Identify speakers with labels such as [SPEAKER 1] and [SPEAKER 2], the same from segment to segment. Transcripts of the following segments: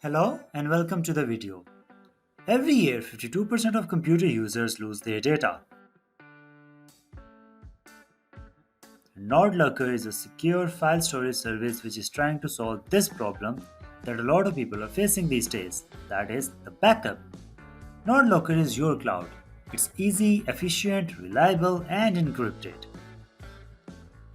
[SPEAKER 1] Hello and welcome to the video. Every year, 52% of computer users lose their data. Nordlocker is a secure file storage service which is trying to solve this problem that a lot of people are facing these days, that is, the backup. Nordlocker is your cloud. It's easy, efficient, reliable, and encrypted.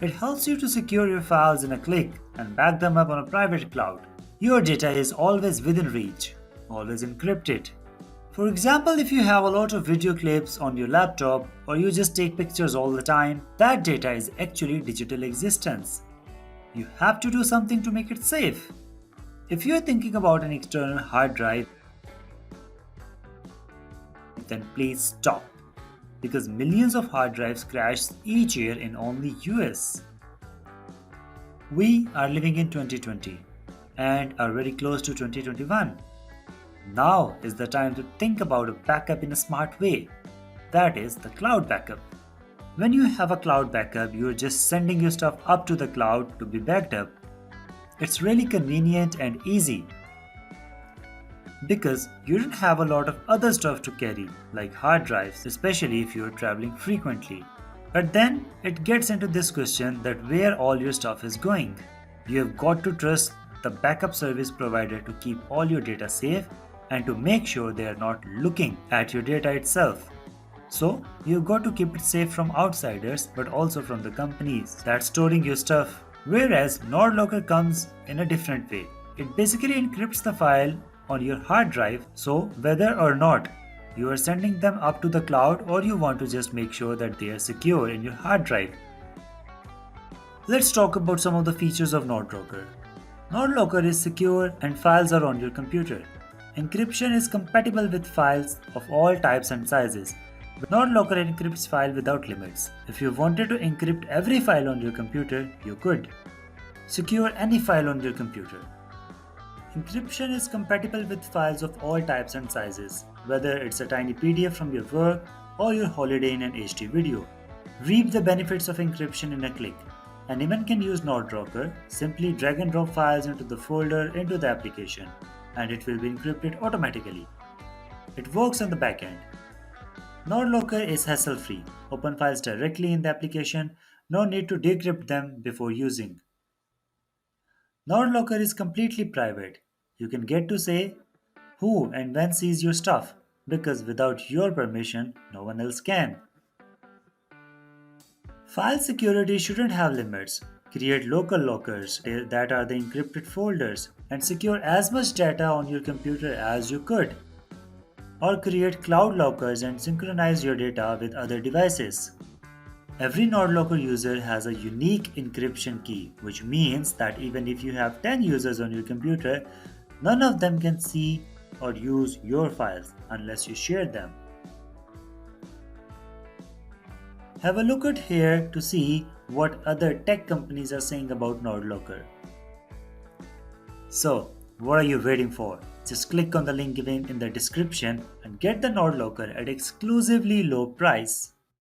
[SPEAKER 1] It helps you to secure your files in a click and back them up on a private cloud. Your data is always within reach, always encrypted. For example, if you have a lot of video clips on your laptop or you just take pictures all the time, that data is actually digital existence. You have to do something to make it safe. If you are thinking about an external hard drive, then please stop. Because millions of hard drives crash each year in only US. We are living in 2020 and are very close to 2021. Now is the time to think about a backup in a smart way. That is the cloud backup. When you have a cloud backup, you are just sending your stuff up to the cloud to be backed up. It's really convenient and easy because you don't have a lot of other stuff to carry, like hard drives, especially if you are traveling frequently. But then it gets into this question that where all your stuff is going. You have got to trust the backup service provider to keep all your data safe and to make sure they are not looking at your data itself. So, you've got to keep it safe from outsiders but also from the companies that's storing your stuff. Whereas Nordlocker comes in a different way. It basically encrypts the file on your hard drive, so whether or not you are sending them up to the cloud or you want to just make sure that they are secure in your hard drive. Let's talk about some of the features of Nordlocker. Nordlocker is secure and files are on your computer. Encryption is compatible with files of all types and sizes. Nordlocker encrypts file without limits. If you wanted to encrypt every file on your computer, you could. Secure any file on your computer. Encryption is compatible with files of all types and sizes, whether it's a tiny PDF from your work or your holiday in an HD video. Reap the benefits of encryption in a click. Anyone can use Nordlocker. Simply drag and drop files into the folder into the application, and it will be encrypted automatically. It works on the back end. Nordlocker is hassle-free. Open files directly in the application. No need to decrypt them before using. Nordlocker is completely private. You can get to say who and when sees your stuff because without your permission, no one else can. File security shouldn't have limits. Create local lockers that are the encrypted folders and secure as much data on your computer as you could. Or create cloud lockers and synchronize your data with other devices. Every Nordlocker user has a unique encryption key, which means that even if you have 10 users on your computer, none of them can see or use your files unless you share them. Have a look at here to see what other tech companies are saying about Nordlocker. So, what are you waiting for? Just click on the link given in the description and get the Nordlocker at exclusively low price.